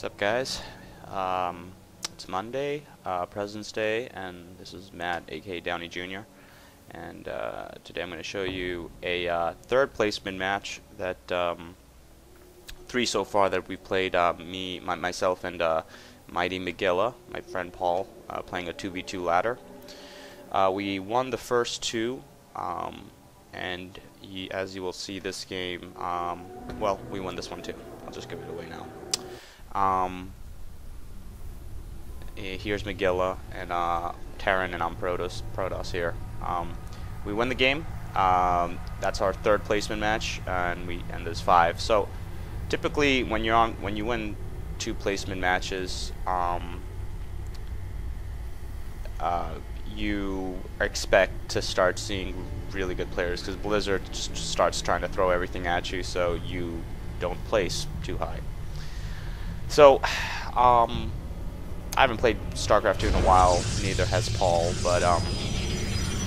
What's up, guys? It's Monday, President's Day, and this is Matt, aka DowneyJr. And today I'm going to show you a third placement match that three so far that we played. Myself, and MightMagilla, my friend Paul, playing a 2v2 ladder. We won the first two, and as you will see, this game, well, we won this one too. I'll just give it away now. Here's Magilla and Terran, and I'm Protoss here. We win the game. That's our third placement match, and there's 5. So typically, when you win 2 placement matches, you expect to start seeing really good players, because Blizzard just starts trying to throw everything at you, so you don't place too high. So, I haven't played Starcraft 2 in a while, neither has Paul, but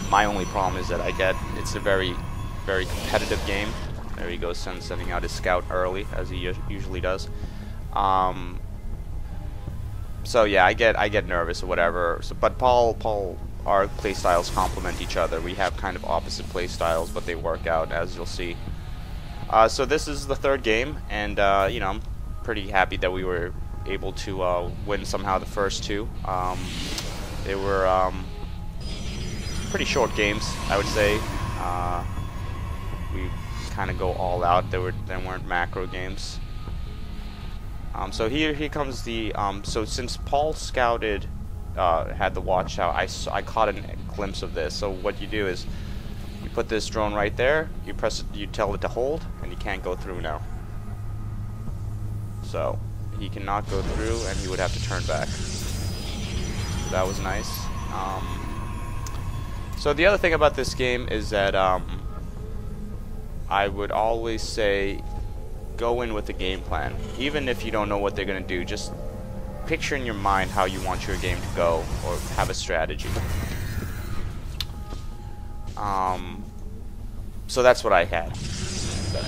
my only problem is that it's a very, very competitive game. There he goes, sending out his scout early, as he usually does. So yeah, I get nervous or whatever. So, but Paul, our play styles complement each other. We have kind of opposite play styles, but they work out, as you'll see. So this is the third game, and you know, I'm pretty happy that we were able to win somehow the first 2. They were pretty short games, I would say. We kind of go all out. They weren't macro games. So here comes the so since Paul scouted, had the watchout, I caught a glimpse of this. So what you do is you put this drone right there, you press it, you tell it to hold, and you can't go through now. So he cannot go through, and he would have to turn back. So that was nice. So the other thing about this game is that I would always say, go in with a game plan. Even if you don't know what they're going to do, just picture in your mind how you want your game to go, or have a strategy. So that's what I had.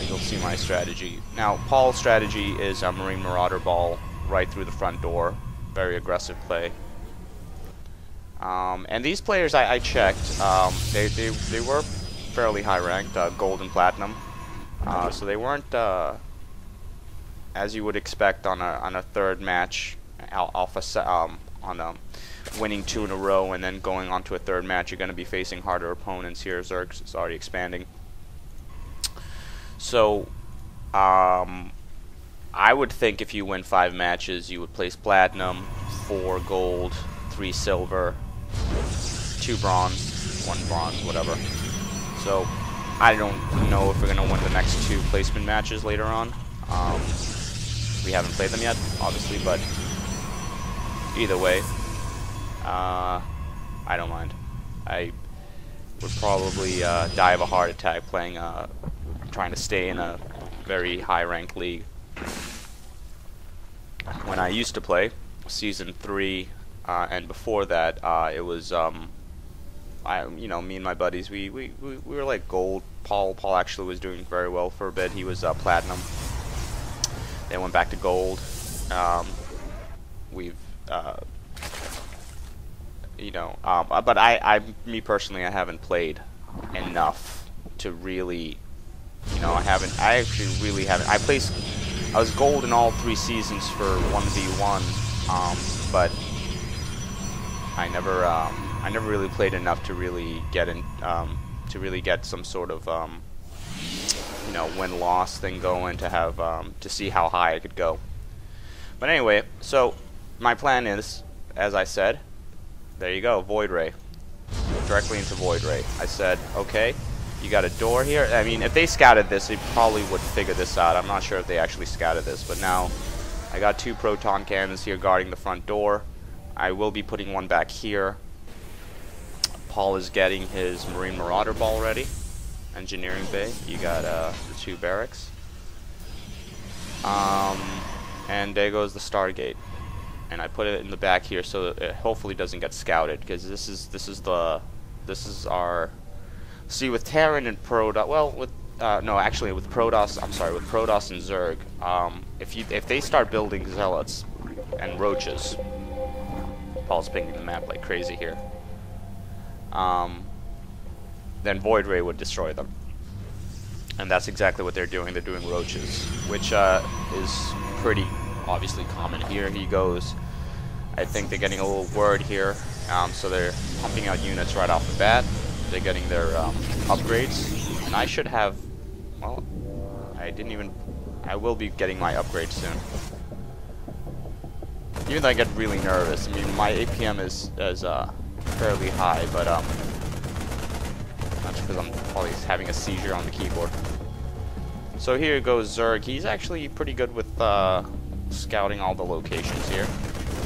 You'll see my strategy. Now, Paul's strategy is a Marine Marauder ball right through the front door. Very aggressive play. And these players I checked, they were fairly high ranked, gold and platinum. So they weren't as you would expect on a third match, winning 2 in a row and then going on to a third match. You're going to be facing harder opponents here. Zerg is already expanding. So, I would think if you win 5 matches, you would place platinum, 4 gold, 3 silver, 2 bronze, 1 bronze, whatever. So, I don't know if we're going to win the next 2 placement matches later on. We haven't played them yet, obviously, but either way, I don't mind. I would probably die of a heart attack playing trying to stay in a very high-ranked league. When I used to play Season 3, and before that, it was you know, me and my buddies, we were like gold. Paul actually was doing very well for a bit. He was platinum. Then went back to gold. We've you know, but me personally, I haven't played enough to really. You know, I actually really haven't. I was gold in all 3 seasons for 1v1, but I never really played enough to really get in, to really get some sort of, you know, win-loss thing going, to have, to see how high I could go. But anyway, so my plan is, as I said, there you go, Void Ray, directly into Void Ray. I said, okay. You got a door here. I mean, if they scouted this, they probably would figure this out. I'm not sure if they actually scouted this, but now I got 2 proton cannons here guarding the front door. I will be putting 1 back here. Paul is getting his Marine Marauder ball ready. Engineering bay. You got the 2 barracks. And there goes the Stargate. And I put it in the back here so it hopefully doesn't get scouted, because this is our. See, with Terran and Protoss, well, with no, actually with Protoss, I'm sorry, with Protoss and Zerg, if they start building zealots, and roaches. Paul's pinging the map like crazy here. Then Void Ray would destroy them. And that's exactly what they're doing. They're doing roaches, which is pretty obviously common. Here he goes. I think they're getting a little word here. So they're pumping out units right off the bat. They're getting their upgrades. And I should have, well, I will be getting my upgrades soon. Even though I get really nervous. I mean, my APM is fairly high, but that's because I'm probably having a seizure on the keyboard. So here goes Zerg. He's actually pretty good with scouting all the locations here.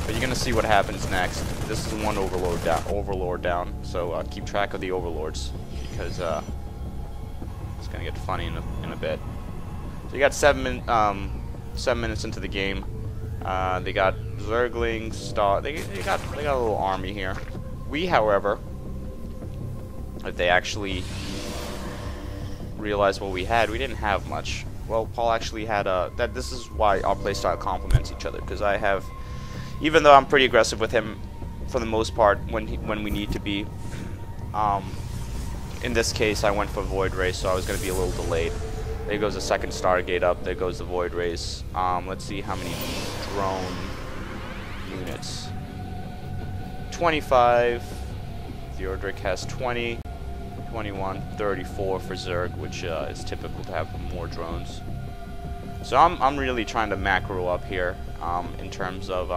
But you're gonna see what happens next. This is one overlord down. So keep track of the overlords because it's gonna get funny in a bit. So you got 7 minutes into the game. They got Zerglings, they got a little army here. We, however, if they actually realized what we had, we didn't have much. Well, Paul actually had this is why our playstyle complements each other, because I have, even though I'm pretty aggressive with him for the most part when we need to be, in this case I went for Void Ray, so I was going to be a little delayed. There goes the second Stargate up, there goes the Void Rays. Let's see how many drone units. 25. Theodric has 20. 21, 34 for Zerg, which is typical to have more drones. So I'm really trying to macro up here in terms of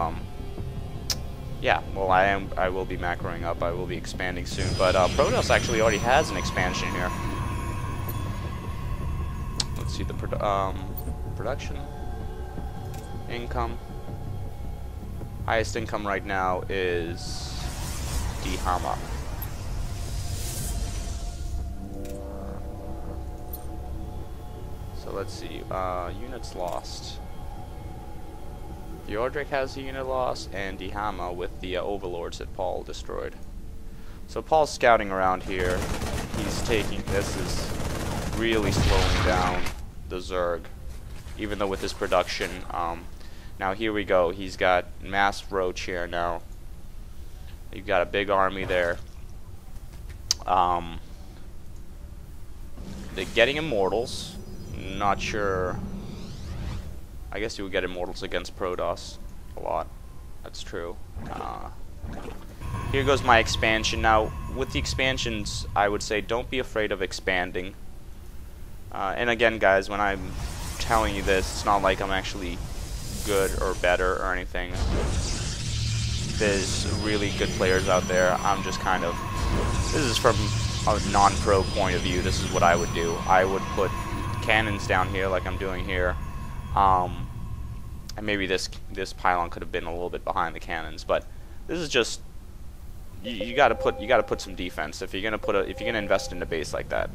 yeah, well I will be macroing up. I will be expanding soon, but Protoss actually already has an expansion here. Let's see the production income. Highest income right now is Dihama. So let's see, units lost. Theodric has a unit lost, and Dihama with the overlords that Paul destroyed. So Paul's scouting around here. He's taking, this is really slowing down the Zerg, even though with his production. Now here we go. He's got mass roach here now. You've got a big army there. They're getting immortals. Not sure. I guess you would get immortals against Protoss a lot. That's true. Here goes my expansion. Now, with the expansions, I would say don't be afraid of expanding. And again, guys, when I'm telling you this, it's not like I'm actually good or better or anything. There's really good players out there. I'm just kind of, this is from a non-pro point of view. This is what I would do. I would put cannons down here like I'm doing here, and maybe this pylon could have been a little bit behind the cannons, but this is just you got to put some defense if you're gonna invest in a base like that.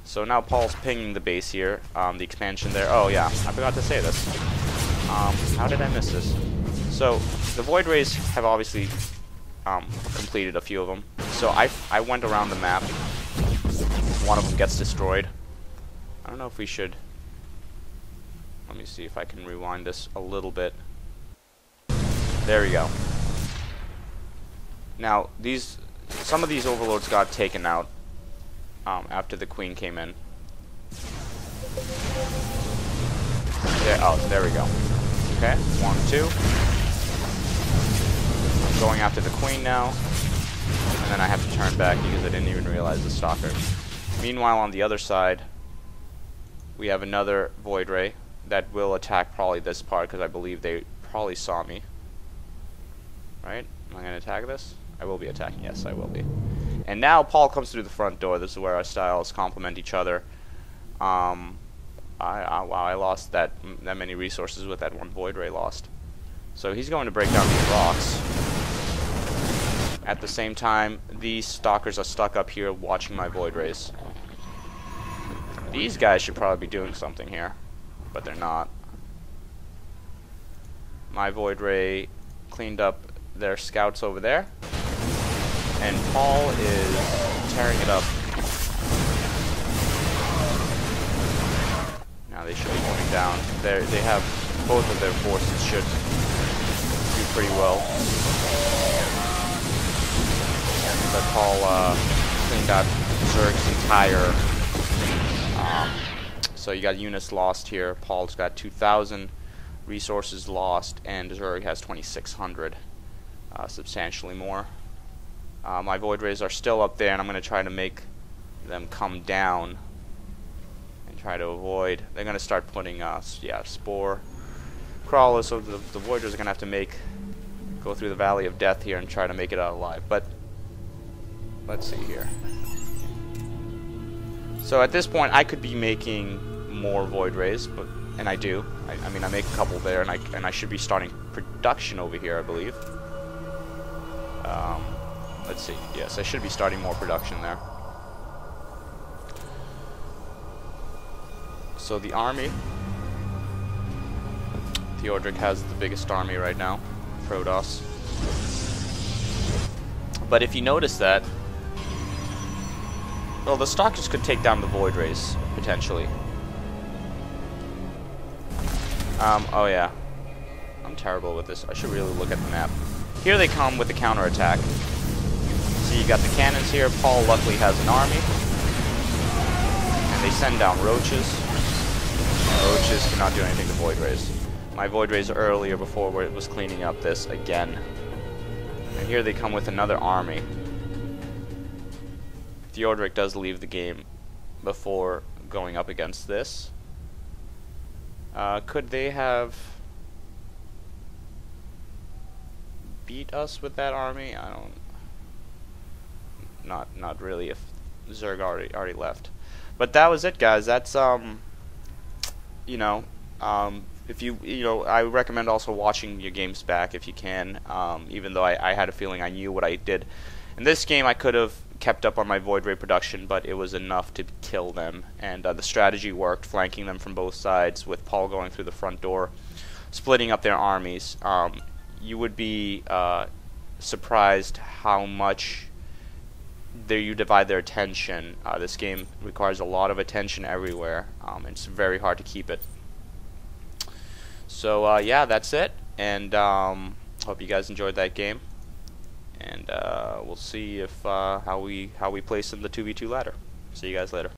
So now Paul's pinging the base here, the expansion there. Oh yeah, I forgot to say this. How did I miss this? So the Void Rays have obviously completed a few of them. So I went around the map. One of them gets destroyed. I don't know if we should. Let me see if I can rewind this a little bit. There we go. Now some of these overlords got taken out after the queen came in. There we go. Okay, 1, 2. I'm going after the queen now, and then I have to turn back because I didn't even realize the stalker. Meanwhile, on the other side, we have another Void Ray that will attack probably this part because I believe they probably saw me. Right? Am I going to attack this? I will be attacking. Yes, I will be. And now Paul comes through the front door. This is where our styles complement each other. Wow, I lost that many resources with that one Void Ray lost. So he's going to break down these rocks. At the same time, these stalkers are stuck up here watching my Void Rays. These guys should probably be doing something here, but they're not. My Void Ray cleaned up their scouts over there, and Paul is tearing it up. Now they should be going down. They have both of their forces should pretty well. But Paul cleaned out Zerg's entire. So you got units lost here. Paul's got 2,000 resources lost, and Zerg has 2,600, substantially more. My Void Rays are still up there, and I'm going to try to make them come down and try to avoid. They're going to start putting spore crawlers, so the Void Rays are going to have to go through the Valley of Death here and try to make it out alive. But let's see here. So at this point, I could be making more Void Rays, and I do. I mean, I make a couple there, and I should be starting production over here, I believe. Let's see. Yes, I should be starting more production there. So the army, Theodoric has the biggest army right now, Protoss. But if you notice that, well, the Stalkers could take down the Void Rays, potentially. Oh yeah. I'm terrible with this. I should really look at the map. Here they come with the counterattack. So you got the cannons here. Paul luckily has an army. And they send down roaches. And roaches cannot do anything to Void Rays. My Void Rays earlier, before where it was cleaning up this again. And here they come with another army. Theodoric does leave the game before going up against this. Could they have beat us with that army? I don't. Not really. If Zerg already left, but that was it, guys. That's you know, if you I recommend also watching your games back if you can. Even though I had a feeling I knew what I did in this game, I could have kept up on my Void Ray production, but it was enough to kill them, and the strategy worked, flanking them from both sides with Paul going through the front door, splitting up their armies. You would be surprised how much you divide their attention. This game requires a lot of attention everywhere, and it's very hard to keep it. So yeah, that's it, and hope you guys enjoyed that game. And we'll see if how we place in the 2v2 ladder. See you guys later.